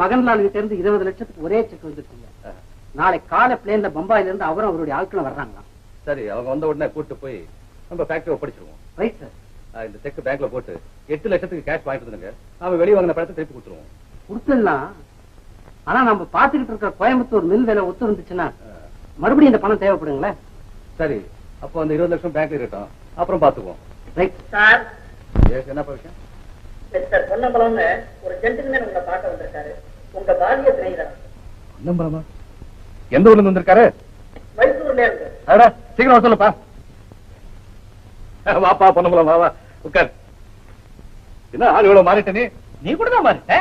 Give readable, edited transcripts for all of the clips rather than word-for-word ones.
மகன்லால் கிட்ட இருந்து 20 லட்சத்துக்கு ஒரே செக் வந்துருக்கீங்க. நாளை காலை பிளேன்ல பம்பாயில இருந்து அவரும் அவருடைய ஆட்களும் வர்றாங்களா? சரி, அவங்க வந்த உடனே கூட்டு போய் நம்ம ஃபேக்டரி ஒப்படைச்சிருவோம். Right sir. இந்த செக் பேங்க்ல போட்டு 8 லட்சத்துக்கு கேஷ் வாங்கிட்டு வந்துங்க. நாம வெளியே வாங்கின பணத்தை திருப்பி கொடுத்துருவோம். கொடுத்துடலாம். ஆனா நம்ம பாத்துக்கிட்டு இருக்கிற கோயம்புத்தூர் மில் வேலை ஒத்து வந்துச்சுன்னா மறுபடியும் இந்த பணம் தேவைப்படுங்களே. சரி, அப்போ அந்த 20 லட்சம் பேங்க்ல இருக்கட்டும், அப்புறம் பாத்துக்குவோம். Right sir. என்ன விஷயம்? மிஸ்டர் பொன்னம்பலம்னு ஒரு ஜென்டில்மேன் உங்களை பார்க்க வந்திருக்காரு. உங்க பாலிய சிநேகிதர். பொன்னம்பலமா? எந்த ஊர்ல இருந்து வந்திருக்காரு? மைசூர்ல இருந்து. அடடா, சீக்கிரம் சொல்லப்பா. வாப்பா பொன்னம்பலம், வா வா உட்கார். என்ன ஆள் இவ்வளவு மாறிட்ட? நீ கூட தான் மாறிட்ட.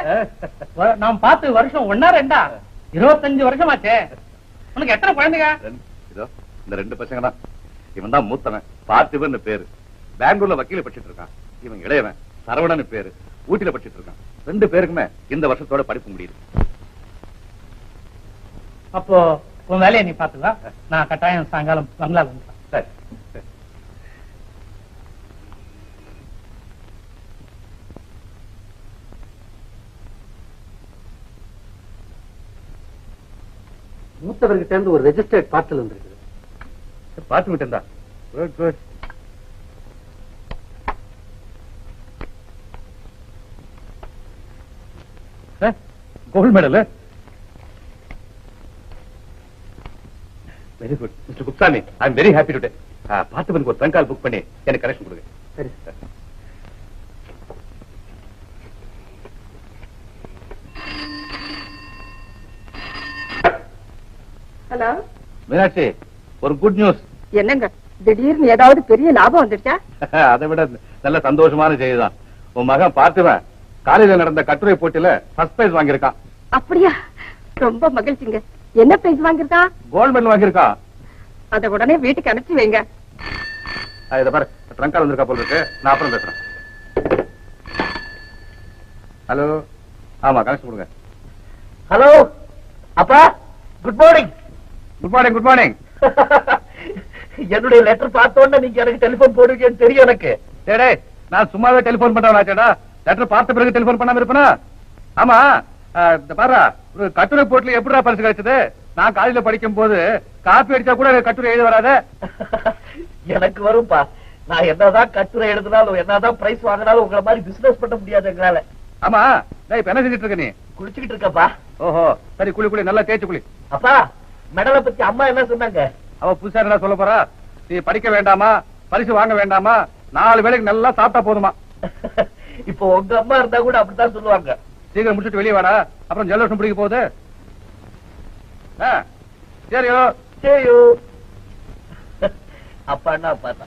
நாம் பார்த்து வருஷம் 1 2 25 வருஷமாச்சே. உனக்கு எத்தனை குழந்தைங்க? இதோ இந்த 2 பசங்க தான். இவன் தான் மூத்தவன், பார்த்திபன் பேரு. பெங்களூர்ல வக்கீல படிச்சிட்டு இருக்கான். இவன் இளையவன் சரவணன் பேரு, ஊட்டில படிச்சிட்டு இருக்கான். 2 பேருக்குமே இந்த வருஷத்தோட படிப்பு முடியுது. அப்போ உன் வேலையை நீ பாத்துவா. நான் கட்டாயம் சாயங்காலம் பங்களா வந்துட்டேன். சரி. மூத்தவர்கிட்ட இருந்து ஒரு ரெஜிஸ்டர்ட் பார்சல் வந்திருக்கு. பார்த்து விட்டு இருந்தா good good. Gold medal. Very good mister Kuppusamy. I am very happy today. பார்த்திபனுக்கு ஒரு ட்ரங்க் கால் புக் பண்ணி எனக்கு கனெக்ஷன் கொடுங்க. சரி சார். ஹலோ மீனாட்சி, ஒரு குட் நியூஸ். என்னங்க திடீர்னு ஏதாவது பெரிய லாபம் வந்துருச்சா? அதை விட நல்ல சந்தோஷமான செய்திதான். உன் மகன் பார்த்திபன் காலையில நடந்த கட்டுரை போட்டியில ஃபர்ஸ்ட் பிரைஸ் வாங்கியிருக்கான். அப்படியா? ரொம்ப மகிழ்ச்சிங்க. என்ன பிரைஸ் வாங்கிருக்கான்? கோல்ட் மெடல் வாங்கியிருக்கான். அத உடனே வீட்டுக்கு அனுப்பிச்சு வைங்க. இதை பாரு, ட்ரங்க் கால் வந்திருக்கா போல இருக்கு. நான் அப்புறம் பேசுறேன். ஹலோ. ஆமா, கனெக்ஷன் கொடுங்க. ஹலோ அப்பா, good morning. Good morning. Good morning. என்னுடைய லெட்டர் பார்த்தோன்னு நீங்க எனக்கு டெலிபோன் போடுவீங்கன்னு தெரியும் எனக்கு. டேய், நான் சும்மாவே டெலிபோன் பண்றவனாச்சேடா. லெட்டர் பார்த்த பிறகு டெலிபோன் பண்ணாம இருப்பனா? ஆமா, பாரா, ஒரு கட்டுரை போட்டில எப்படிடா பரிசு கிடைச்சது? நான் காலேஜ்ல படிக்கும் போது காப்பி அடிச்சா கூட கட்டுரை எழுத வராத. எனக்கு வரும்பா. நான் என்னதான் கட்டுரை எழுதினாலும் என்னதான் பிரைஸ் வாங்கினாலும் உங்களை மாதிரி பிசினஸ் பண்ண முடியாது எங்களால. ஆமா, நான் இப்ப என்ன செஞ்சிட்டு இருக்க? நீ குளிச்சுக்கிட்டு இருக்கப்பா. ஓஹோ, சரி, குளி நல்லா தேய்ச்சு குளி. அப்பா, மெடலை பத்தி அம்மா என்ன சொன்னாங்க? அவ புதுசா என்ன சொல்ல போறா? நீ படிக்க வேண்டாமா, பரிசு வாங்க வேண்டாமா, 4 வேளைக்கு நல்லா சாப்பிட்டா போதுமா? இப்போ உங்க அம்மா இருந்தா கூட அப்படித்தான் சொல்லுவாங்க. சீக்கிரம் முடிச்சுட்டு வெளியே வாடா, அப்புறம் ஜலதோஷம் பிடிக்க போகுது. சரியோ சரியோ. அப்பா என்ன பார்த்தா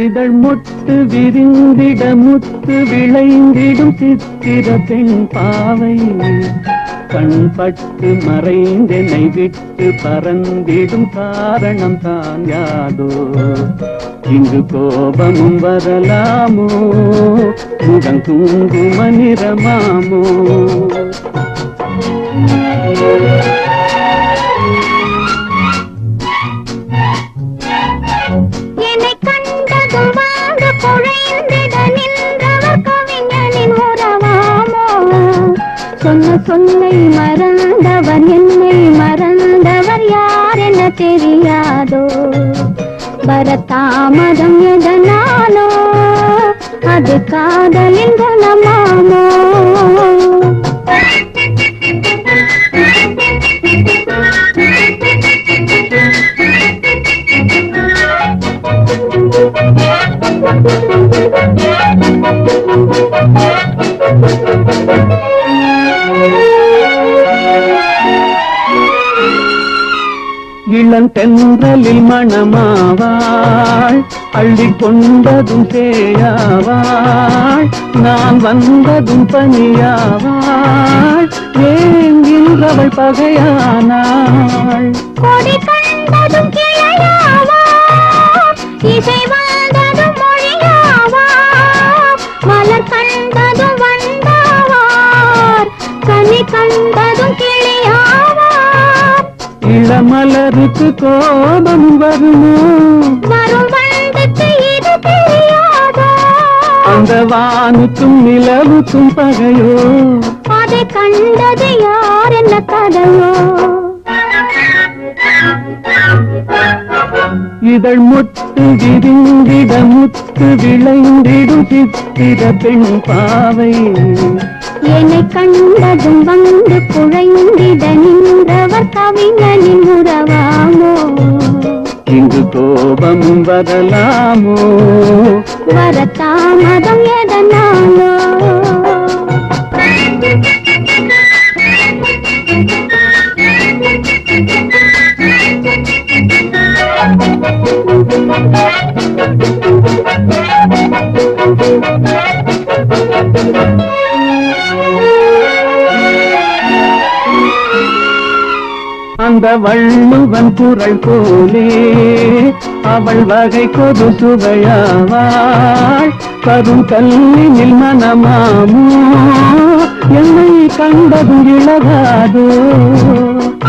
இதழ் முத்து விரிந்திட முத்து விளைந்திடும் சித்திர பெண் பாவை கண்பட்டு மறைந்தெனை விட்டு பறந்திடும் காரணம் தான் யாதோ? இங்கு கோபமும் வரலாமோ, முகம் குங்கும நிறமாமோ? சொன்ன சொல்லை மறந்தவர் என்னை மறந்தவர் யார் என தெரியாதோ? வரதாமதம் எதனாலோ, அது காதலின் குணமாமோ? மணமாவாள், அள்ளி கொண்டதும் சேயாவாள், நான் வந்ததும் பனியாவாள், ஏங்கின்றவள் பகையானாள். கொடி கண்டதும் கிளையாவா, இசை வந்ததும் மொழியாவா, மலர் கண்டதும் வந்தாவார், கனி கண்டதும் கிளியாவார். இளமலருக்கு கோபம் வருமோ, வரும் வண்டுக்கு இது தெரியாதோ, அந்த வானுக்கும் நிலவுக்கும் பகையோ, அதை கண்டது யார் என்ன கதையோ. இதழ் முத்து விரிந்திட முத்து விளைந்திடும் சித்திர பெண் பாவை, என்னை கண்டதும் வந்து குழைந்திட நின்றவர் கவிஞனின் உறவாமோ. இங்கு கோபமும் வரலாமோ, வரத்தாமதம் எதனாலோ. அந்த வள்ளுவன் குரல் போலே அவள் வகை கொடு சுவையாவாள், கரும் கல்லினில் மனமாமோ, என்னை கண்டது இழகாதோ.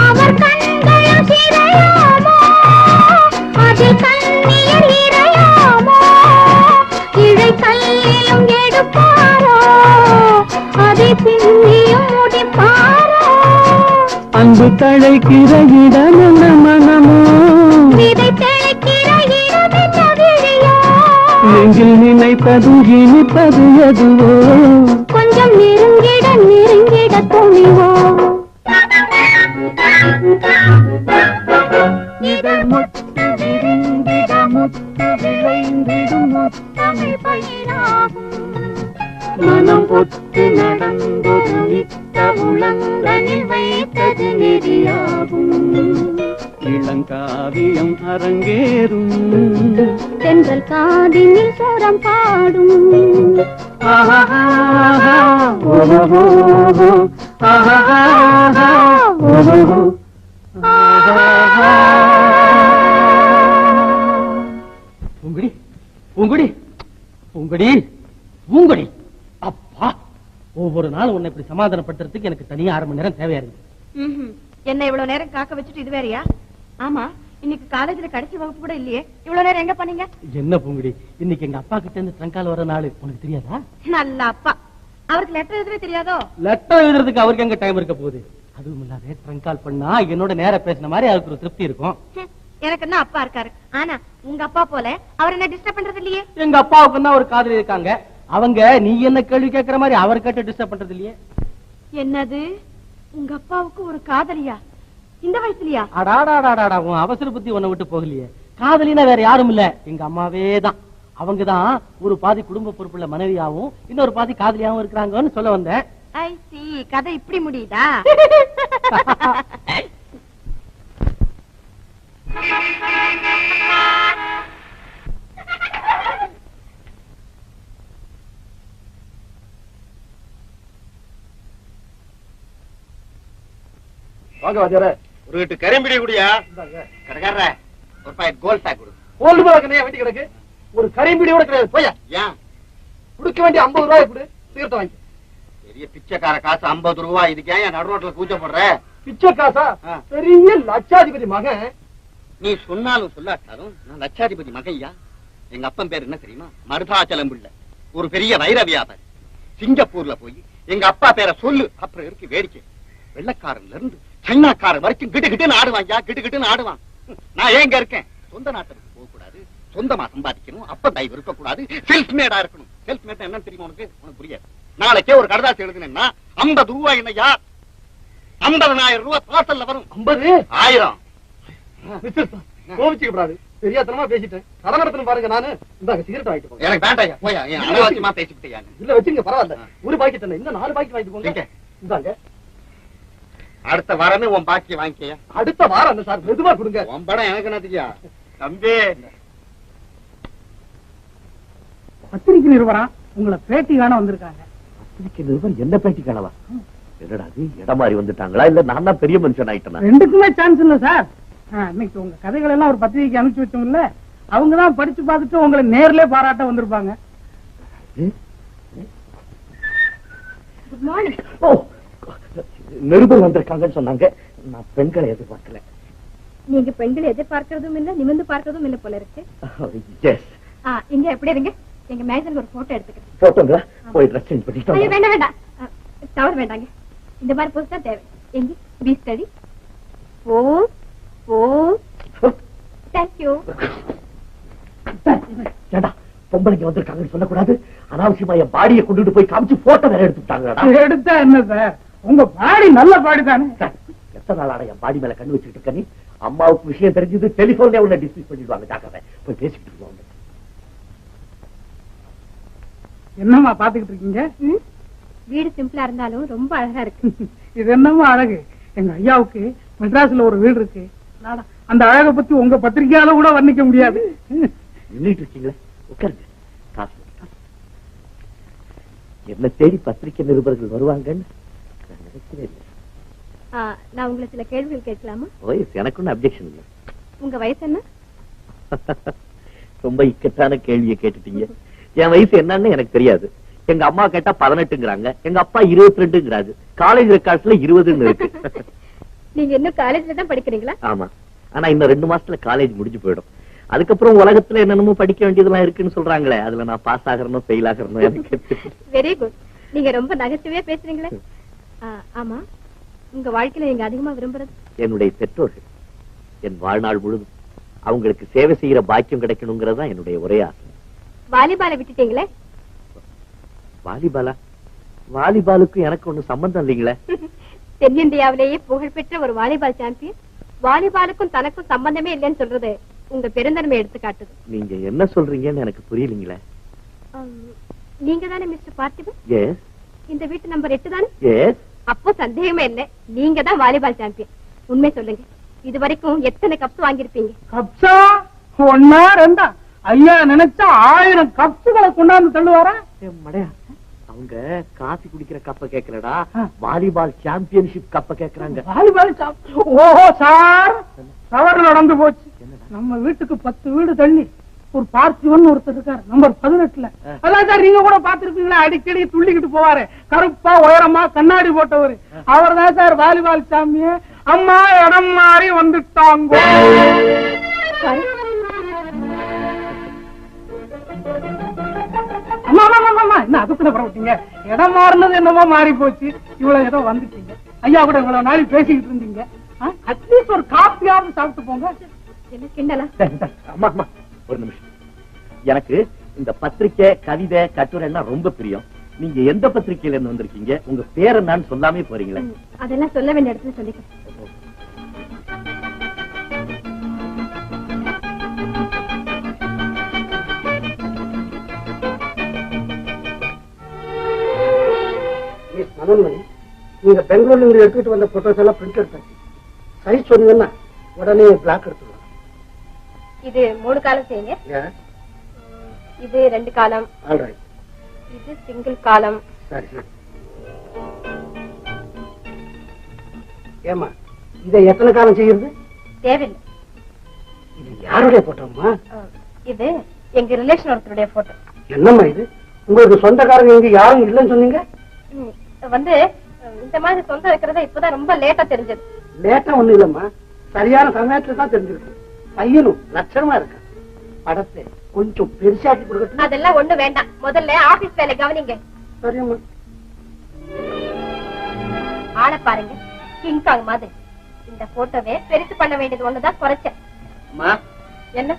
அவர் கண்களும் சிறையாமோ, அதில் கண்ணியர் இறையாமோ, இழை கல்லிலும் எடுப்பாரோ, அதை பின்னியும் முடிப்பாரோ. அன்பு தழைக்கிற இடம் என்ன மனமோ, விதை தெளிக்கிற இடம் என்ன விழியோ, நெஞ்சில் நினைப்பதும் இனிப்பது எதுவோ, கொஞ்சம் நெருங்கிட நெருங்கிட துணிவோ. இதழ் முத்து விரிந்திட முத்து விளைந்திடும் முத்தமிழ் பயிராகும், மனம் ஒத்து நடந்தொரு நித்த உளங்களில் வைத்தது நெறியாகும். இளங்காவியம் அரங்கேறும், தென்றல் காதினில் சூரம் பாடும். ஆஹா ஓஹோ, ஆஹா ஓஹோ, பூங்குடி பூங்குடி பூங்குடி பூங்குடி. அப்பா, ஒவ்வொரு நாளும் உன்னை இப்படி சமாதானப்படுத்துறதுக்கு எனக்கு தனியா 1/2 மணி நேரம் தேவையா இருக்கு. என்ன இவ்வளவு நேரம் காக்க வச்சுட்டு இது வேறயா? ஆமா, இன்னைக்கு காலேஜ்ல கடைசி வகுப்பு கூட இல்லையே, இவ்வளவு நேரம் எங்க பண்ணீங்க? என்ன பூங்குடி, இன்னைக்கு எங்க அப்பா கிட்ட இருந்து ட்ரங்கால் வர நாள் உனக்கு தெரியாதா? நல்ல அப்பா, அவருக்கு லெட்டர் எழுதவே தெரியாதோ? லெட்டர் எழுதுறதுக்கு அவருக்கு எங்க டைம் இருக்க போகுது? அதுவும் இல்லாத ட்ரங்கால் பண்ணா என்னோட நேர பேசின மாதிரி அவருக்கு ஒரு திருப்தி இருக்கும். எனக்கு என்ன அப்பா இருக்காரு, ஆனா உங்க அப்பா போல அவர் என்ன டிஸ்டர்ப் பண்றது இல்லையே. எங்க அப்பாவுக்கு தான் ஒரு காதலி இருக்காங்க, அவங்க நீ என்ன கேள்வி கேட்கிற மாதிரி அவர் கேட்டு டிஸ்டர்ப் பண்றது இல்லையே. என்னது, உங்க அப்பாவுக்கு ஒரு காதலியா இந்த வயசுலயா? அடாடாடாடா, உன் அவசர புத்தி உன்னை விட்டு போகலையே. காதலினா வேற யாரும் இல்ல, எங்க அம்மாவே தான். அவங்கதான் ஒரு பாதி குடும்ப பொறுப்புள்ள மனைவியாவும் இன்னொரு பாதி காதலியாவும் இருக்கிறாங்கன்னு சொல்ல வந்தேன். ஐ சி, கதை இப்படி முடியுதா? வாங்க வாஜார, ஒரு வீட்டு கரும்பிடி குடியா கடைக்காரர ஒரு பாக்கெட் கோல் சாக் கொடு. கோல்டு பாக்கனையா வெட்டி கிடக்கு, ஒரு கரிம்பிடியோட கிடையாது. போயா, ஏன் குடுக்க வேண்டிய 50 ரூபாய் கொடு, சீக்கிரத்தை வாங்கி. பெரிய பிச்சைக்கார காசு 50 ரூபாய், இதுக்கு ஏன் நடு ரோட்ல கூச்ச போடுற? பிச்சை காசா? பெரிய லட்சாதிபதி மகன். நீ சொன்னாலும் சொல்லாட்டாலும் நான் லட்சாதிபதி மகையா. எங்க அப்பன் பேர் என்ன தெரியுமா? மருதாச்சலம் பிள்ளை, ஒரு பெரிய வைர வியாபாரி. சிங்கப்பூர்ல போய் எங்க அப்பா பேரை சொல்லு, அப்புறம் இருக்கு வேடிக்கை. வெள்ளக்காரன்ல இருந்து சைனாக்காரன் வரைக்கும் கிட்டு கிட்டுன்னு ஆடுவாங்க, கிட்டு கிட்டுன்னு ஆடுவான். நான் ஏங்க இருக்கேன், சொந்த நாட்டுக்கு போக கூடாது, சொந்தமா சம்பாதிக்கணும், அப்ப தயவு இருக்க கூடாது, செல்ஃப் மேடா இருக்கணும். செல்ஃப் மேட் என்ன தெரியுமா உனக்கு? உனக்கு புரியாது. நாளைக்கே ஒரு கடதாசி எழுதுனேன்னா 50 ரூபாய் என்னையா, 50,000 ரூபாய் பார்சல்ல வரும். 50,000 1000 கோவிச்சுக்கப்படாது, தெரியாதனமா பேசிட்டேன். கடன் நடத்தணும் பாருங்க. நானு இந்தாங்க சிகரெட் வாங்கிட்டு போங்க. எனக்கு வேண்டாம், போயா அனாவசியமா பேசிக்கிட்டே. இல்ல வச்சுங்க, பரவாயில்ல. ஒரு பாக்கெட் என்ன, இன்னும் 4 பாக்கெட் வாங்கிட்டு போங்க. இந்தாங்க. அடுத்த வாரமே உன் பாக்கிய வாங்கிக்கையா. அடுத்த வாரம் என்ன சார், மெதுவா கொடுங்க. உன் படம் எனக்கு என்னத்துக்கியா? தம்பி பத்திரிகை நிருபரம் உங்களை பேட்டி காண வந்திருக்காங்க. பத்திரிகை நிருபர் என்ன பேட்டி காணவா? என்னடா அது இடம் மாறி வந்துட்டாங்களா இல்ல நான் தான் பெரிய மனுஷன் ஆயிட்டேனா? ரெண்டுக்குமே சான்ஸ் இல்ல சார். இன்னைக்கு உங்க கதைகள் எல்லாம் ஒரு பத்திரிகைக்கு அனுப்பிச்சு வச்சோம்ல, அவங்கதான் படிச்சு பார்த்துட்டு உங்களை நேர்ல பாராட்ட வந்திருப்பாங்க. Good morning. ஓ, நிருபர் வந்திருக்காங்கன்னு சொன்னாங்க. நான் பெண்களை எதிர்பார்க்கல. நீங்க பெண்களை எதிர்பார்க்கறதும் இல்ல, நிமிர்ந்து பார்க்கறதும் இல்ல போல இருக்கு. எஸ். இங்க எப்படி இருங்க, எங்க மேஜர்ல ஒரு போட்டோ எடுத்துக்கிறேன். போட்டோங்களா? போய் ட்ரெஸ் சேஞ்ச் ஐயோ பண்ணிட்டு வேண்டாம் வேண்டாம், தவறு வேண்டாங்க. இந்த மாதிரி போஸ்ட் தான் தேவை. எங்க பி ஸ்டடி. ஓ ஓ தேங்க்யூ. ஏண்டா பொம்பளைங்க வந்திருக்காங்கன்னு சொல்லக்கூடாது. அனாவசியமா என் பாடியை கொண்டுட்டு போய் காமிச்சு போட்டோ வேற எடுத்துட்டாங்கடா. எடுத்தா என்ன சார், உங்க பாடி நல்ல பாடி தானே. எத்தனை நாளாட என் பாடி மேல கண்ணு வச்சுக்கிட்டு இருக்க நீ? அம்மாவுக்கு விஷயம் தெரிஞ்சது டெலிபோன்ல உன்னை டிஸ்மிஸ் பண்ணிடுவாங்க. ஜாக்கிரதை, போய் பேசிக்கிட்டு இருக்கோம். என்னம்மா பாத்துக்கிட்டு இருக்கீங்க? வீடு சிம்பிளா இருந்தாலும் ரொம்ப அழகா இருக்கு. இது என்னம்மா அழகு? எங்க ஐயாவுக்கு மெட்ராஸ்ல ஒரு வீடு இருக்கு. அந்த அழகை பத்தி உங்க பத்திரிகையால கூட வர்ணிக்க முடியாது. நின்றுட்டு இருக்கீங்களே, உட்காருங்க. காசு என்ன தேடி பத்திரிகை நிருபர்கள் வருவாங்கன்னு நான் நினைக்கவே இல்லை. நான் உங்களை சில கேள்விகள் கேட்கலாமா? வயசு எனக்கு ஒன்னும் அப்ஜெக்ஷன் இல்லை. உங்க வயசு என்ன? ரொம்ப இக்கட்டான கேள்வியை கேட்டுட்டீங்க. என் வயசு என்னன்னு எனக்கு தெரியாது. எங்க அம்மா கேட்டா 18ங்கிறாங்க, எங்க அப்பா 22ங்கிறாரு. காலேஜ் ரெக்கார்ட்ஸ்ல 20ன்னு இருக்கு. நீங்க இன்னும் காலேஜ்ல தான் படிக்கிறீங்களா? ஆமா, ஆனா இன்னும் 2 மாசத்துல காலேஜ் முடிஞ்சு போயிடும். அதுக்கப்புறம் உலகத்துல என்னென்னமோ படிக்க வேண்டியதெல்லாம் இருக்குன்னு சொல்றாங்களே, அதுல நான் பாஸ் ஆகணும் ஃபெயில் ஆகணும் எனக்கு. Very good. நீங்க ரொம்ப நகைச்சுவையா பேசுறீங்களே. ஆமா, உங்க வாழ்க்கையில நீங்க அதிகமா விரும்புறது? என்னுடைய பெற்றோர்கள். என் வாழ்நாள் முழுதும் அவங்களுக்கு சேவை செய்யற பாக்கியம் கிடைக்கணுங்கிறது தான் என்னுடைய ஒரே ஆசை. வாலிபாலை விட்டுட்டீங்களே? வாலிபாலா? வாலிபாலுக்கும் எனக்கு ஒண்ணு சம்பந்தம் இல்லைங்களே. தென்னிந்தியாவிலேயே புகழ்பெற்ற ஒரு வாலிபால் சாம்பியன் வாலிபாலுக்கும் தனக்கும் சம்பந்தமே இல்லைன்னு சொல்றது உங்க பெருந்தன்மை எடுத்து காட்டுது. நீங்க என்ன சொல்றீங்கன்னு எனக்கு புரியலீங்களே. நீங்க தானே மிஸ்டர் பார்த்திபன்? எஸ். இந்த வீட்டு நம்பர் 8 தானே? எஸ். அப்போ சந்தேகமே இல்ல, நீங்க தான் வாலிபால் சாம்பியன். உண்மை சொல்லுங்க, இது வரைக்கும் எத்தனை கப்ஸ் வாங்கியிருப்பீங்க? கப்ஸா? 1 2 ஐயா நினைச்சா 1000 கப்ஸுகளை கொண்டாந்து தள்ளுவாரா? மடையா, அவங்க காஃபி குடிக்கிற கப்ப கேட்கலடா, வாலிபால் சாம்பியன்ஷிப் கப்ப கேக்குறாங்க. வாலிபால் ஓஹோ சார், தவறு நடந்து போச்சு. நம்ம வீட்டுக்கு 10 வீடு தள்ளி ஒரு பார்த்திபன் ஒருத்தர் இருக்காரு, நம்பர் 18ல. அதான் சார், நீங்க கூட பாத்துருப்பீங்களா, அடிக்கடி துள்ளிக்கிட்டு போவாரு, கருப்பா உயரமா கண்ணாடி போட்டவரு. அவர் தான் சார் வாலிபால் சாம்பியன். அம்மா இடம் மாறி வந்துட்டாங்க. என்ன அதுக்குள்ள பரவிட்டீங்க? இடம் மாறினது என்னமோ மாறி போச்சு, இவ்வளவு ஏதோ வந்துட்டீங்க. ஐயா கூட இவ்வளவு நாளைக்கு பேசிக்கிட்டு இருந்தீங்க. அட்லீஸ்ட் ஒரு காப்பியாவது சாப்பிட்டு போங்க. அம்மா ஒரு நிமிஷம். எனக்கு இந்த பத்திரிக்கை, கவிதை, கட்டுரை எல்லாம் ரொம்ப பிரியம். நீங்க எந்த பத்திரிகையில இருந்து வந்திருக்கீங்க? உங்க பேர் என்னன்னு சொல்லாமே போறீங்களே. அதெல்லாம் சொல்ல வேண்டிய இடத்துல சொல்லிக்கிறேன். நீங்க பெங்களூர்ல இருந்து எடுத்துட்டு வந்த போட்டோஸ் எல்லாம் பிரிண்ட் எடுத்தாச்சு. சைஸ் சொன்னீங்கன்னா உடனே பிளாக் எடுத்துருவோம். இது 3 காலம் செய்யுங்க. இது 2 காலம். இது சிங்கிள் காலம். சரி சரி. ஏமா இதை எத்தனை காலம் செய்யறது? தேவையில்லை. இது யாருடைய போட்டோம்மா? இது எங்க ரிலேஷன் ஒருத்தருடைய போட்டோ. என்னம்மா இது? உங்களுக்கு சொந்தக்காரங்க இங்க யாரும் இல்லைன்னு சொன்னீங்க. வந்து இந்த மாதிரி சொந்தம் வைக்கிறத இப்பதான் ரொம்ப லேட்டா தெரிஞ்சது. லேட்டா ஒண்ணு இல்லம்மா, சரியான சமயத்துல தான் தெரிஞ்சிருக்கு. பையனும் லட்சணமா இருக்கு. படத்தை கொஞ்சம் பெருசாக்கி கொடுக்கட்டும். அதெல்லாம் ஒண்ணு வேண்டாம், முதல்ல ஆபீஸ் வேலை கவனிங்க. சரியாம்மா. ஆளை பாருங்க, கிங்காங் மாதிரி. இந்த போட்டோவே பெருசு பண்ண வேண்டியது ஒண்ணுதான் குறைச்சேன். என்ன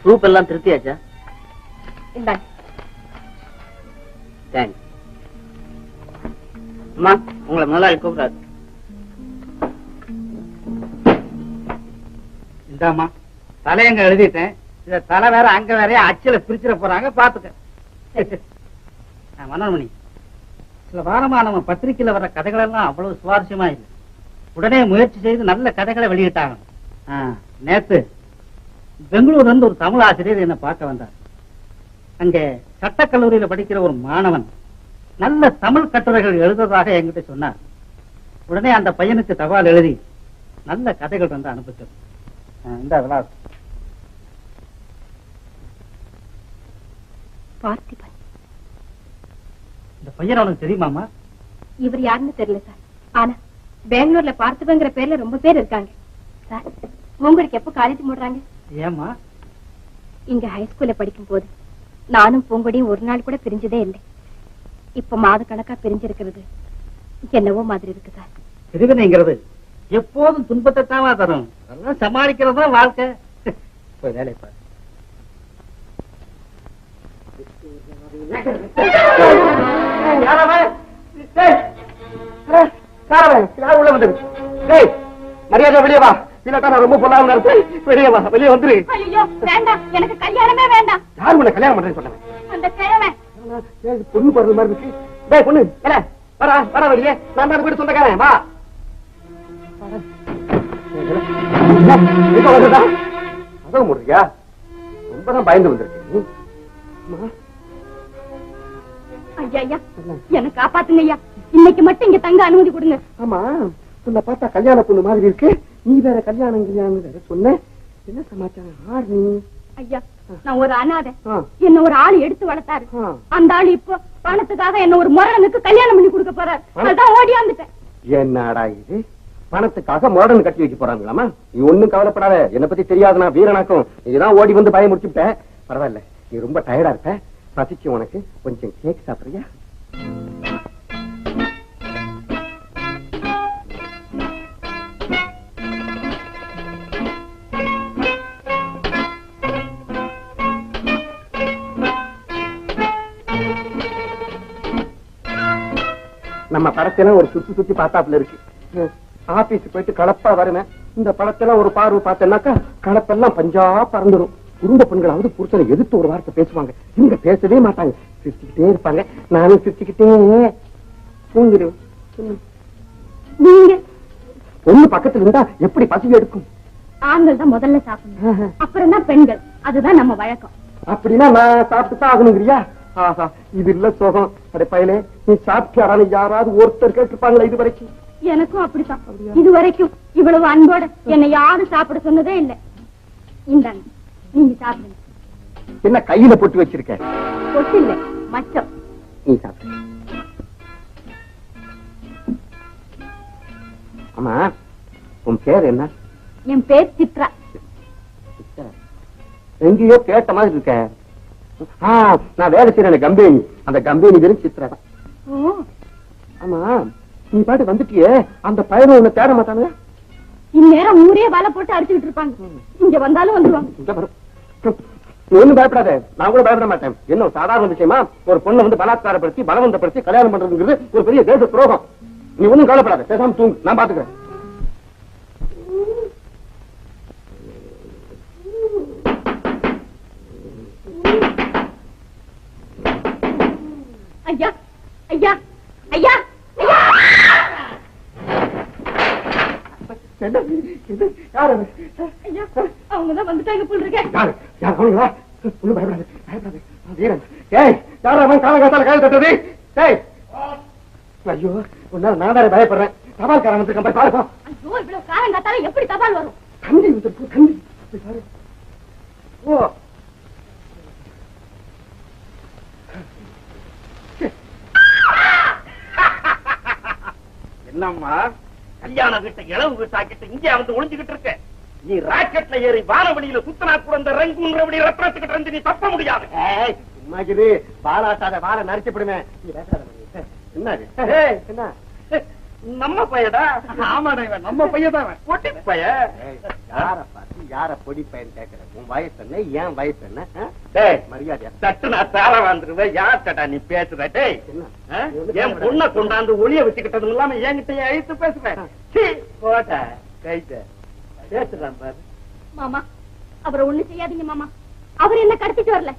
ப்ரூஃப் எல்லாம் திருத்தியாச்சா? இந்தாங்க. தேங்க்ஸ். அம்மா, உங்களை முதலாளி கூப்பிடாது. இந்தாமா தலையங்க எழுதிட்டேன். இத தலை வேற அங்க வேற அச்சில பிரிச்சிட போறாங்க, பாத்துக்க. மனோன்மணி, சில வாரமா நம்ம பத்திரிகையில வர்ற கதைகள் எல்லாம் அவ்வளவு சுவாரஸ்யமா இல்லை. உடனே முயற்சி செய்து நல்ல கதைகளை வெளியிட்டாங்க. நேத்து பெங்களூர்ல இருந்து ஒரு தமிழ் ஆசிரியர் என்ன பார்க்க வந்தார். அங்க சட்டக்கல்லூரியில படிக்கிற ஒரு மாணவன் நல்ல தமிழ் கட்டுரைகள் எழுதுறதாக என்கிட்ட சொன்னார். உடனே அந்த பையனுக்கு தபால் எழுதி நல்ல கதைகள் வந்து அனுப்பிச்சது. இந்த விலாசம். பார்த்திபன். இந்த பையன் அவனுக்கு தெரியுமாமா? இவர் யாருன்னு தெரியல சார். ஆனா பெங்களூர்ல பார்த்திபங்கிற பேர்ல ரொம்ப பேர் இருக்காங்க சார். உங்களுக்கு எப்ப காலேஜ் மூடுறாங்க? ஏமா? இங்க ஹைஸ்கூல்ல படிக்கும் போது நானும் பூங்கொடியும் ஒரு நாள் கூட பிரிஞ்சதே இல்லை. இப்ப மாத கணக்கா பிரிஞ்சிருக்கிறது என்னவோ மாதிரி இருக்கு சார். பிரிவினைங்கிறது எப்போதும் துன்பத்தை தாமா தரும். அதெல்லாம் சமாளிக்கிறது தான் வாழ்க்கை. போய் வேலை பாரு. மரியாதை வெளியே வா. இல்லாட்டா நான் ரொம்ப பொல்லாம இருப்பேன். வெளியே வா, வெளியே வந்துரு. ஐயோ வேண்டாம், எனக்கு கல்யாணமே வேண்டாம். யாரு உன்னை கல்யாணம் பண்றேன்னு சொன்னேன்? அந்த கிழமை பொண்ணு போறது மாதிரி இருக்கு. டேய் பொண்ணு, வரா வரா வெளியே. நான் தான் போயிட்டு சொந்தக்காரன். வா. அதான் முறையா ரொம்பதான் பயந்து வந்திருக்கு. ஐயா ஐயா என்ன காப்பாத்துங்க ஐயா. இன்னைக்கு மட்டும் இங்க தங்க அனுமதி கொடுங்க. ஆமா, உன்னை பார்த்தா கல்யாண பொண்ணு மாதிரி இருக்கு. நீ வேற கல்யாணம் வேற சொன்ன. என்ன சமாச்சாரம்? ஆறு நீ? ஐயா நான் ஒரு அனாதை. என்ன ஒரு ஆள் எடுத்து வளர்த்தாரு. அந்த ஆள் இப்போ பணத்துக்காக என்ன ஒரு முரடனுக்கு கல்யாணம் பண்ணி கொடுக்க போறாரு. அதான் ஓடியாந்துட்டேன். என்னடா இது? பணத்துக்காக முரடன் கட்டி வைக்க போறாங்களாமா? நீ ஒண்ணும் கவலைப்படாத. என்னை பத்தி தெரியாதுனா வீரனாக்கும். இதுதான் ஓடி வந்து பயம் முடிச்சுட்ட. பரவாயில்ல, நீ ரொம்ப டயர்டா இருப்ப. பசிச்சு உனக்கு கொஞ்சம் கேக் சாப்பிடுறியா? நம்ம படத்தெல்லாம் ஒரு சுத்தி சுத்தி பார்த்தாப்புல இருக்கு. ஆபீஸ் போயிட்டு கலப்பா வருவேன். இந்த படத்தெல்லாம் ஒரு பார்வை பார்த்தேன்னாக்கா கலப்பெல்லாம் பஞ்சா பறந்துடும். குடும்ப பெண்களாவது புருஷனை எதிர்த்து ஒரு வார்த்தை பேசுவாங்க. இங்க பேசவே மாட்டாங்க. சிரிச்சுக்கிட்டே இருப்பாங்க. நானும் சிரிச்சுக்கிட்டே தூங்கிடுவேன். நீங்க பொண்ணு பக்கத்துல இருந்தா எப்படி பசி எடுக்கும்? ஆண்கள் தான் முதல்ல சாப்பிடணும், அப்புறம் தான் பெண்கள். அதுதான் நம்ம வழக்கம். அப்படின்னா நான் சாப்பிட்டு தான் ஆகணுங்கிறியா? ஆஹா, இது இல்ல சோகம். அட பயலே, நீ சாப்பிட்டாரான்னு யாராவது ஒருத்தர் கேட்டிருப்பாங்களா இது வரைக்கும்? எனக்கும் அப்படித்தான். இது வரைக்கும் இவ்வளவு அன்போட என்னை யாரும் சாப்பிட சொன்னதே இல்லை. இந்தாங்க, நீங்க சாப்பிடுங்க. என்ன கையில போட்டு வச்சிருக்க? பொட்டு இல்ல, மச்சம். நீ சாப்பிடு. ஆமா, உன் பேர் என்ன? என் பேர் சித்ரா. எங்கேயோ கேட்ட மாதிரி இருக்க. நான் வேலை செய்யற கம்பெனி. அந்த கம்பெனி பேரும் சித்ரா தான். ஆமா, நீ பாட்டு வந்துட்டியே, அந்த பையனும் உன்னை தேட மாட்டானுங்க? இந்நேரம் ஊரே வலை போட்டு அடிச்சுக்கிட்டு இருப்பாங்க. இங்க வந்தாலும் வந்துருவாங்க. ஒண்ணும் பயப்படாத. நான் கூட பயப்பட மாட்டேன். என்ன ஒரு சாதாரண விஷயமா ஒரு பொண்ணை வந்து பலாத்காரப்படுத்தி பலவந்தப்படுத்தி கல்யாணம் பண்றதுங்கிறது ஒரு பெரிய தேச துரோகம். நீ ஒண்ணும் கவலைப்படாத. பேசாம தூங்கு, நான் பாத்துக்கிறேன். ஐயா ஐயா ஐயா ஐயா! ஐயா, அவங்கதான் வந்துட்டாங்க போல இருக்கேன். ஐயோ, உன்னால நான் வேற பயப்படுறேன். தபால்காரன் வந்து போய் பாருப்பா. ஐயோ, இவ்வளவு காலம் காத்தால எப்படி தபால் வரும்? தண்ணி வந்து தண்ணி பாரு. ஓ, என்னம்மா கல்யாண வீட்டை இளவு வீட்டாக்கிட்டு இங்கே வந்து ஒளிஞ்சுக்கிட்டு இருக்க? நீ ராக்கெட்ல ஏறி வானவெளியில சுத்தனா கூட அந்த ரங்குன்றபடி ரத்னத்துக்கிட்ட இருந்து நீ தப்ப முடியாது. சும்மாக்குது, வாழாட்டாத வாழ நரிக்கப்படுவேன். என்ன நம்ம பையடா? ஆமாடா, இவன் நம்ம பையதான். பொடி பைய. யார பார்த்து யார பொடி பையன் கேட்கிறேன்? உன் வயசு என்ன, ஏன் வயசு என்ன? மரியாதையா தட்டு நான் தார வந்துருவேன். யார்டா நீ பேசுற? டேய், என் பொண்ணை கொண்டாந்து ஒளிய வச்சுக்கிட்டது இல்லாம என்கிட்ட அழைத்து பேசுறேன். போட்ட கைட்ட பேசுறான் பாரு. மாமா, அவரை ஒண்ணு செய்யாதீங்க மாமா. அவர் என்ன கடத்திட்டு வரல,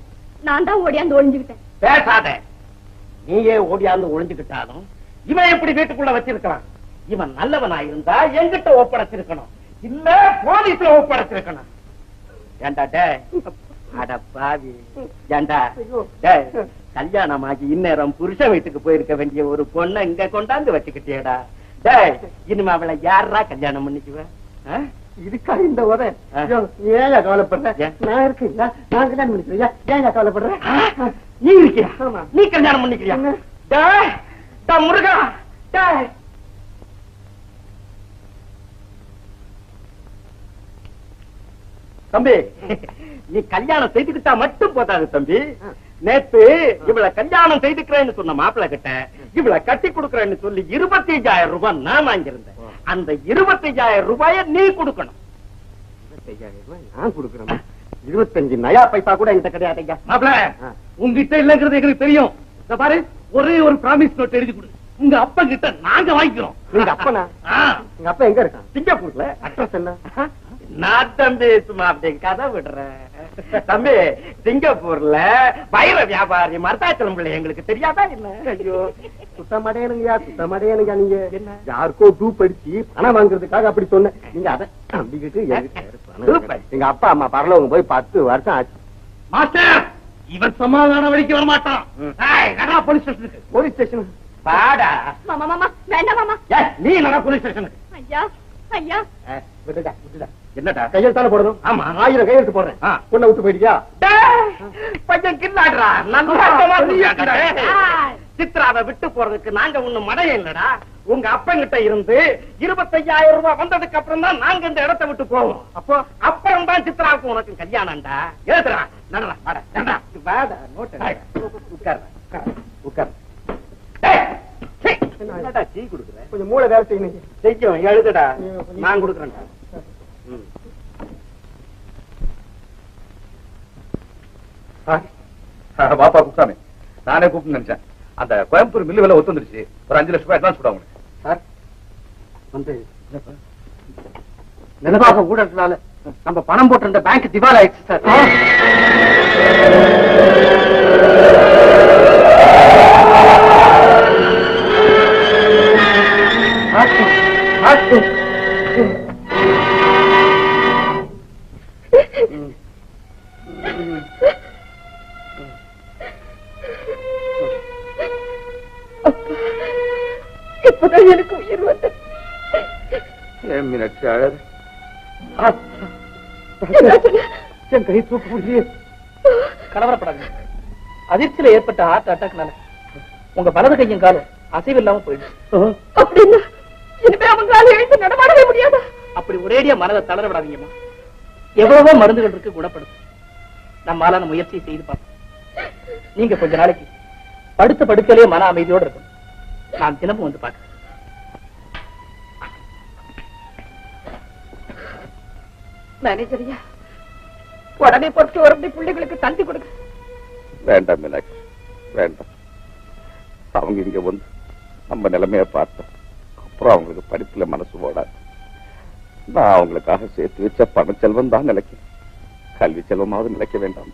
நான் தான் ஓடியாந்து ஒளிஞ்சுக்கிட்டேன். பேசாத. நீயே ஓடியாந்து ஒளிஞ்சுக்கிட்டாலும் இவன் எப்படி வீட்டுக்குள்ள வச்சிருக்கான்? இவன் நல்லவனா இருந்தா எங்கிட்ட ஒப்படைச்சிருக்கணும், இல்ல போலீஸ்ல ஒப்படைச்சிருக்கணும். ஏண்டா டேய் அட பாவி ஏண்டா டேய் கல்யாணமாகி இந்நேரம் புருஷன் வீட்டுக்கு போயிருக்க வேண்டிய ஒரு பொண்ணை இங்க கொண்டாந்து வச்சுக்கிட்டியடா டேய் இனிமே அவளை யாரா கல்யாணம் பண்ணிக்குவேன் இதுக்கா இந்த உரை ஏன் கவலைப்படுற நான் இருக்கேன் நான் கல்யாணம் பண்ணிக்கிறேன் ஏன் கவலைப்படுறேன் நீ இருக்கியா நீ கல்யாணம் பண்ணிக்கிறியா டேய் டேய் முருகா டேய் தம்பி நீ கல்யாணம் செய்துக்கிட்டா மட்டும் போதாது தம்பி நேத்து இவளை கல்யாணம் செய்துக்கிறேன்னு சொன்ன மாப்பிள்ளை கிட்ட இவளை கட்டி கொடுக்கறேன்னு சொல்லி 25,000 ரூபாய் நான் வாங்கியிருந்தேன் அந்த 25,000 ரூபாய நீ கொடுக்கணும் 25,000 ரூபாய் நான் கொடுக்கறேன் 25 நயா பைசா கூட என்கிட்ட கிடையாது ஐயா மாப்பிள்ள உங்ககிட்ட இல்லங்கிறது எங்களுக்கு தெரியும் இந்த பாரு ஒரே ஒரு பிராமிஸ் நோட் எழுதி கொடு உங்க அப்பா கிட்ட நாங்க வாங்கிக்கிறோம் உங்க அப்பனா உங்க அப்பா எங்க இருக்கான் சிங்கப்பூர்ல அட்ரஸ் என்ன நான் தம்பி சும்மா அப்படி கதை விடுறேன் தம்பி சிங்கப்பூர்ல வைர வியாபாரி மருதாச்சலம் பிள்ளை எங்களுக்கு தெரியாதா என்ன ஐயோ சுத்தமடையனுங்கயா சுத்தமடையனுங்க நீங்க என்ன யாருக்கோ டூப் அடிச்சு பணம் வாங்குறதுக்காக அப்படி சொன்னேன் நீங்க அதை நம்பிக்கிட்டு எங்க அப்பா அம்மா பரலவங்க போய் 10 வருஷம் ஆச்சு மாஸ்டர் இவன் சமாதானம் வரைக்கும் வர மாட்டான் போலீஸ் ஸ்டேஷன் பாடா மாமா மாமா வேண்டாம் மாமா நீ என்ன போலீஸ் ஸ்டேஷனுக்கு ஐயா ஐயா விட்டுடா விட்டுடா என்னடா கையெழுத்தால போடணும் ஆமா 1000 கையெழுத்து போடுறேன் பொண்ணை விட்டு போயிட்டியா கொஞ்சம் கில்லாடுறா சித்ராவை விட்டு போறதுக்கு நாங்க ஒண்ணும் மடையும் இல்லடா உங்க அப்பங்கிட்ட இருந்து 25,000 ரூபாய் வந்ததுக்கு அப்புறம் தான் நாங்க இந்த இடத்தை விட்டு போவோம் அப்போ அப்புறம் தான் சித்ராவுக்கு உனக்கு கல்யாணம்டா எழுதுறா நடடா வாடா நடடா வாடா நோட்டு உட்கார் உட்கார் என்னடா டீ குடுக்குற கொஞ்சம் மூளை வேலை செய்யணும் செய்யும் எழுதுடா நான் கொடுக்குறேன்டா பாப்பா குப்சாமி நானே கூப்பிட்டு நினைச்சேன் அந்த கோயம்புத்தூர் மில்லு விலை ஒத்து வந்துருச்சு ஒரு 5 லட்சம் ரூபாய் அட்வான்ஸ் கூட உங்களுக்கு சார் வந்து நிலவாக ஊழல்னால நம்ம பணம் போட்டிருந்த பேங்க் திவால் ஆயிடுச்சு சார் இப்பதான் எனக்கு உயிர் வந்தது ஏன் மீனாட்சி அழகு என் கை தூக்க முடியல கலவரப்படாது அதிர்ச்சியில ஏற்பட்ட ஹார்ட் அட்டாக்னால உங்க வலது கையும் காலம் அசைவில்லாம போயிடுச்சு அப்படின்னா இனிமே அவங்களால எழுந்து நடமாடவே முடியாதா அப்படி ஒரேடியா மனதை தளர விடாதீங்கம்மா எவ்வளவோ மருந்துகள் இருக்கு குணப்படுத்தும் நம்மாலான முயற்சியை செய்து பார்ப்போம் நீங்க கொஞ்ச நாளைக்கு படுத்த படுக்கையிலே மன அமைதியோடு இருக்கும் நான் தினமும் வந்து பார்க்கிறேன் மேனேஜரியா உடனே பொறுத்து ஒரு பிள்ளைகளுக்கு தந்தி கொடுக்க வேண்டாம் மீனாட்சி வேண்டாம் அவங்க இங்க வந்து நம்ம நிலைமைய பார்த்தோம் அப்புறம் அவங்களுக்கு படிப்புல மனசு போடாது நான் அவங்களுக்காக சேர்த்து வச்ச பண செல்வம் தான் நிலைக்கும் கல்வி செல்வமாவது நிலைக்க வேண்டாம்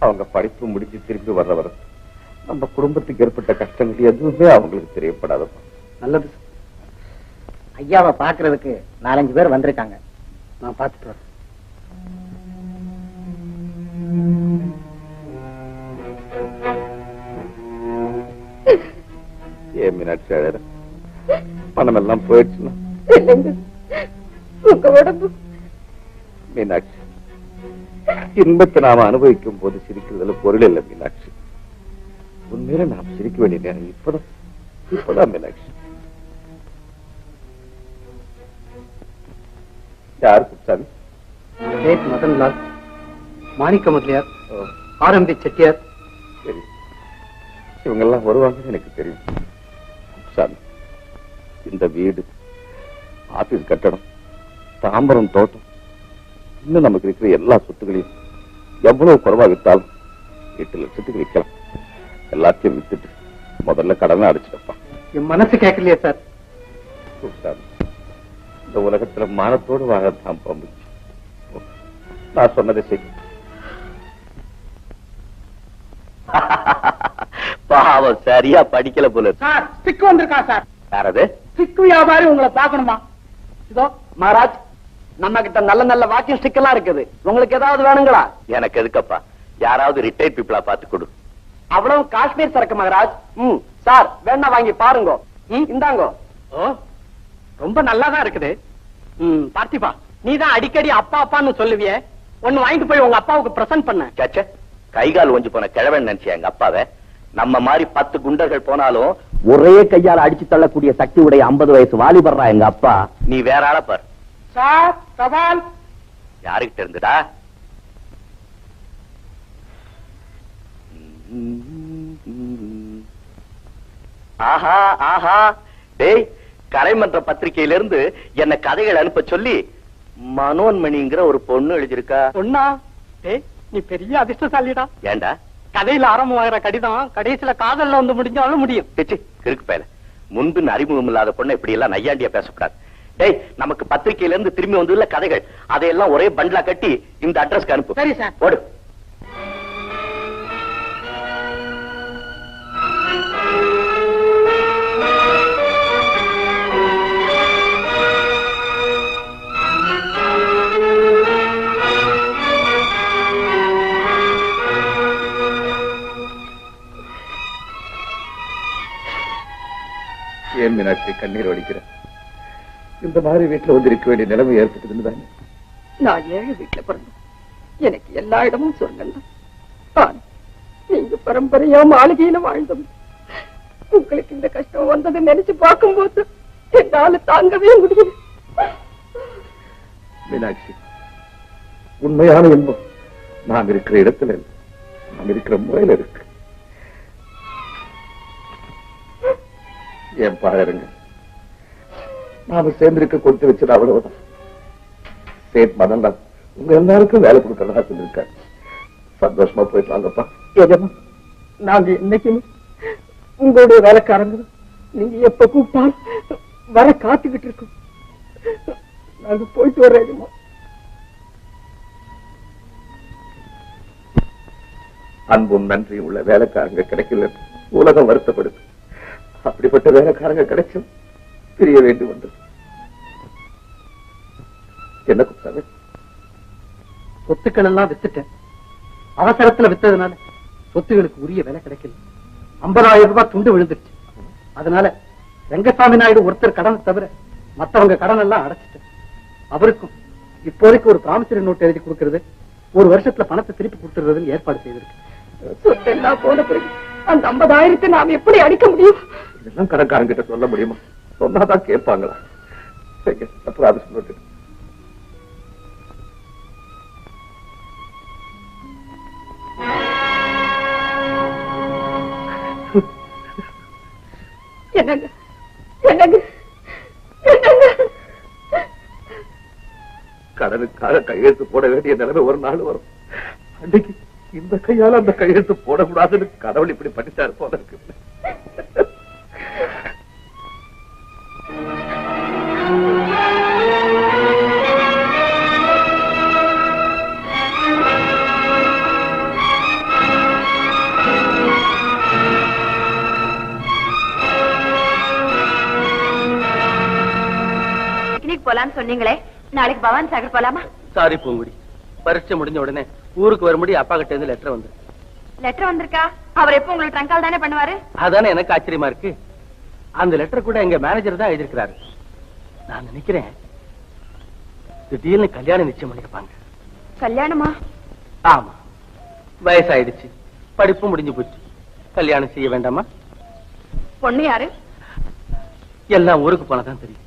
அவங்க படிப்பு முடிஞ்சு திரும்பி வர்றவர் நம்ம குடும்பத்துக்கு ஏற்பட்ட கஷ்டங்கள் எதுவுமே அவங்களுக்கு தெரியப்படாதப்பா நல்லது ஐயாவை பாக்குறதுக்கு 4-5 பேர் வந்திருக்காங்க நான் பார்த்துட்டு வரேன் ஏன் மீனாட்சி அழற பணம் எல்லாம் போயிடுச்சுன்னா உங்க உடம்பு மீனாட்சி இன்பத்தை நாம அனுபவிக்கும் போது சிரிக்கிறதுல பொருள் இல்லை மீனாட்சி உண்மையில நாம் சிரிக்க வேண்டிய நேரம் இப்பதான் மீனாட்சி யார் குப்சாமி மதன்லால் மாணிக்க முதலியார் ஆரம்பி செட்டியார் சரி இவங்க எல்லாம் வருவாங்கன்னு எனக்கு தெரியும் குப்சாமி இந்த வீடு ஆபீஸ் கட்டடம் தாம்பரம் தோட்டம் இன்னும் நமக்கு இருக்கிற எல்லா சொத்துக்களையும் எவ்வளவு குறைவா வித்தாலும் 8 லட்சத்துக்கு விற்கலாம் எல்லாத்தையும் வித்துட்டு முதல்ல கடனை அடிச்சிடப்பா என் மனசு கேட்கலையே சார் குப்சாமி இந்த உலகத்துல மானத்தோடு வாழத்தான் பம்பு நான் சொன்னதை செய்யும் பாவம் சரியா படிக்கல போல சார் ஸ்டிக் வந்திருக்கா சார் யாரது ஸ்டிக் வியாபாரி உங்களை பாக்கணுமா இதோ மகாராஜ் நம்ம கிட்ட நல்ல நல்ல வாக்கிங் ஸ்டிக் எல்லாம் இருக்குது. உங்களுக்கு ஏதாவது வேணுங்களா? எனக்கு எதுக்கப்பா, யாராவது ரிட்டையர்ட் பீப்புளா பார்த்து கொடு. அவ்வளவு காஷ்மீர் சரக்கு மகராஜ். சார் வேணா வாங்கி பாருங்க. இந்தாங்க. ரொம்ப நல்லாதான் இருக்குது. பார்த்திபா, நீதான் அடிக்கடி அப்பா அப்பான்னு சொல்லுவியே, ஒண்ணு வாங்கிட்டு போய் உங்க அப்பாவுக்கு பிரசன்ட் பண்ண. சச்ச, கைகால் ஒஞ்சு போன கிழவன் நினைச்சியா எங்க அப்பாவை? நம்ம மாதிரி 10 குண்டர்கள் போனாலும் ஒரே கையால அடிச்சு தள்ளக்கூடிய சக்தி உடைய 50 வயசு வாலிபர்ரா எங்க அப்பா. நீ வேற ஆள பார். சார் சவால். யாருக்கிட்ட இருந்துடா? ஆஹா ஆஹா, டேய், கலைமன்ற பத்திரிகையில இருந்து என்ன கதைகள் அனுப்ப சொல்லி மனோன்மணிங்கிற ஒரு பொண்ணு எழுதிருக்கா. பொண்ணா? டேய், நீ பெரிய அதிர்ஷ்டசாலிடா. ஏண்டா? கதையில ஆரம்பமாகிற கடிதம் கடைசியில காதல்ல வந்து முடிஞ்சாலும் முடியும். கிறுக்கு பயல, முன்பின் அறிமுகம் இல்லாத பொண்ணை இப்படி எல்லாம் நையாண்டியா பேசக்கூடாது. டேய், நமக்கு பத்திரிகையில இருந்து திரும்பி வந்துள்ள கதைகள் அதையெல்லாம் ஒரே பண்டலா கட்டி இந்த அட்ரஸ்க்கு அனுப்பு. சரி சார். ஓடு. ஏன் மீனாட்சி கண்ணீர் வடிக்கிற? இந்த மாதிரி வீட்டுல வந்து இருக்க வேண்டிய நிலைமை ஏற்பட்டதுன்னு தானே. நான் ஏழை வீட்டுல பிறந்தேன். எனக்கு எல்லா இடமும் சொர்க்கம். நீங்க பரம்பரையா மாளிகையில வாழ்ந்தோம். உங்களுக்கு இந்த கஷ்டம் வந்ததை நினைச்சு பார்க்கும்போது என்னால தாங்கவே முடியும். மீனாட்சி, உண்மையான இன்பம் நாம் இருக்கிற இடத்துல இல்லை, நாம் இருக்கிற முறையில இருக்கு. என் பாருங்க, நாம சேர்ந்திருக்க கொடுத்து வச்சது அவ்வளவுதான். சேட் மதன்தான் உங்க எல்லாருக்கும் வேலை கொடுக்கறதா சொல்லிருக்காரு. சந்தோஷமா போயிட்டு வாங்கப்பா. நாங்க இன்னைக்கு உங்களுடைய வேலைக்காரங்க. நீங்க எப்ப கூப்பிட்டாலும் வர காத்துக்கிட்டு இருக்கோம். நாங்க போயிட்டு வர்றோம். அன்பும் நன்றி உள்ள வேலைக்காரங்க கிடைக்கல, உலகம் வருத்தப்படுது. அப்படிப்பட்ட வேலைக்காரங்க கிடைச்சும் பிரிய வேண்டி வந்தது. என்ன குப்தாவே? சொத்துக்கள் எல்லாம் வித்துட்டேன். அவசரத்துல வித்ததுனால சொத்துகளுக்கு உரிய விலை கிடைக்கல. 50,000 ரூபாய் துண்டு விழுந்துருச்சு. அதனால ரங்கசாமி நாயுடு ஒருத்தர் கடனை தவிர மத்தவங்க கடன் எல்லாம் அடைச்சிட்டேன். அவருக்கும் இப்போதைக்கு ஒரு பிராமிசரி நோட் எழுதி கொடுக்கறது, 1 வருஷத்துல பணத்தை திருப்பி கொடுத்துறதுன்னு ஏற்பாடு செய்திருக்கு. சொத்தெல்லாம் போன பிறகு அந்த 50,000 நாம் எப்படி அடிக்க முடியும்? இதெல்லாம் கடைக்காரங்கிட்ட சொல்ல முடியுமா? சொன்னாதான் கேட்பாங்களா? அப்புறம் அது சொல்லிட்டு என்னங்க என்னங்க என்னங்க, கடனுக்காக கையெழுத்து போட வேண்டிய நிலைமை ஒரு நாள் வரும். அன்னைக்கு இந்த கையால அந்த கையெழுத்து போடக்கூடாதுன்னு கடவுள் இப்படி பண்ணிட்டாரு போல இருக்கு. பிக்னிக் போலான்னு சொன்னீங்களே, நாளைக்கு பவானி சாகர் போலாமா? சாரி பூங்குடி, பரீட்சை முடிஞ்ச உடனே ஊருக்கு வரும்படி அப்பா கிட்ட இருந்து லெட்டர் வந்து. லெட்டர் வந்திருக்கா? அவர் எப்ப உங்களுக்கு ட்ரங்கால் தானே பண்ணுவாரு? அதானே எனக்கு ஆச்சரியமா இருக்கு. அந்த லெட்டர் கூட எங்க மேனேஜர் தான் எழுதிருக்கிறாரு. நான் நினைக்கிறேன் திடீர்னு கல்யாணம் நிச்சயம் பண்ணிருப்பாங்க. கல்யாணமா? ஆமா, வயசாயிடுச்சு, படிப்பு முடிஞ்சு போச்சு, கல்யாணம் செய்ய வேண்டாமா? பொண்ணு யாரு? எல்லாம் ஊருக்கு போனதான் தெரியும்.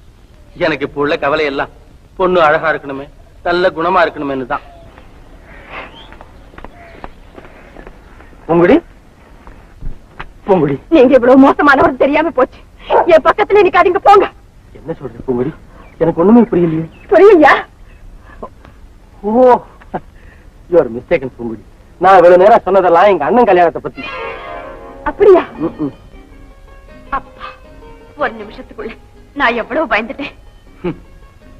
எனக்கு இப்ப உள்ள கவலை எல்லாம் பொண்ணு அழகா இருக்கணுமே, நல்ல குணமா இருக்கணுமே தான். பொங்குடி பொங்குடி, நீங்க இவ்வளவு மோசமானவர் தெரியாம போச்சு. என் பக்கத்துல நிக்காதீங்க, போங்க. என்ன சொல்ற பொங்குடி? எனக்கு ஒண்ணுமே புரியலையே. புரியலையா? ஓ, யூ ஆர் மிஸ்டேக்கன் பொங்குடி. நான் இவ்வளவு நேரம் சொன்னதெல்லாம் எங்க அண்ணன் கல்யாணத்தை பத்தி. அப்படியா? அப்பா, ஒரு நிமிஷத்துக்குள்ள நான் எவ்வளவு பயந்துட்டேன்.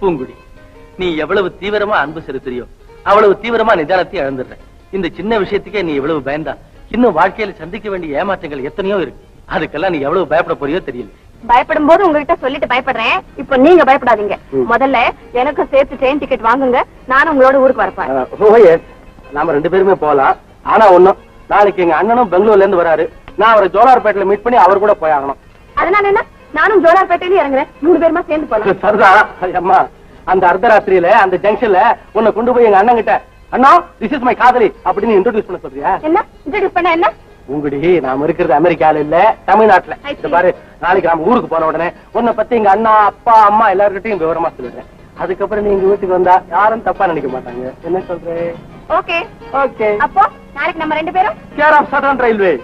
பூங்குடி, நீ எவ்வளவு தீவிரமா அன்பு செலுத்துறியோ அவ்வளவு தீவிரமா நிதானத்தை இழந்துடுற. இந்த சின்ன விஷயத்துக்கே நீ எவ்வளவு பயந்தா, இன்னும் வாழ்க்கையில சந்திக்க வேண்டிய ஏமாற்றங்கள் எத்தனையோ இருக்கு. அதுக்கெல்லாம் நீ எவ்வளவு பயப்பட போறியோ தெரியல. பயப்படும் போது உங்ககிட்ட சொல்லிட்டு பயப்படுறேன். இப்ப நீங்க பயப்படாதீங்க. முதல்ல எனக்கும் சேர்த்து ட்ரெயின் டிக்கெட் வாங்குங்க. நானும் உங்களோட ஊருக்கு வரப்பேன். நாம 2 பேருமே போலாம். ஆனா ஒண்ணும், நாளைக்கு எங்க அண்ணனும் பெங்களூர்ல இருந்து வராரு. நான் அவரை ஜோலார்பேட்டையில மீட் பண்ணி அவர் கூட போய் ஆகணும். அதனால என்ன, நானும் ஜோலார்பேட்டையில இறங்குறேன். 3 பேருமா சேர்ந்து போலாம். சரிதான். அம்மா, அந்த அர்த்தராத்திரியில அந்த ஜங்ஷன்ல உன்னை கொண்டு போய் எங்க அண்ணன் கிட்ட, அண்ணா திஸ் இஸ் மை காதலி அப்படின்னு இன்ட்ரோடியூஸ் பண்ண சொல்றியா? என்ன இன்ட்ரோடியூஸ் பண்ண? என்ன உங்கடி, நாம இருக்கிறது அமெரிக்கால இல்ல, தமிழ்நாட்டுல. இது பாரு, நாளைக்கு நாம ஊருக்கு போன உடனே உன்னை பத்தி எங்க அண்ணா, அப்பா, அம்மா எல்லார்கிட்டையும் விவரமா சொல்லிடுறேன். அதுக்கப்புறம் நீ எங்க வீட்டுக்கு வந்தா யாரும் தப்பா நினைக்க மாட்டாங்க. என்ன சொல்றேன்? Okay okay. அப்போ நாளைக்கு நம்ம 2 பேரும் கேர் ஆஃப் சதர்ன் ரயில்வே.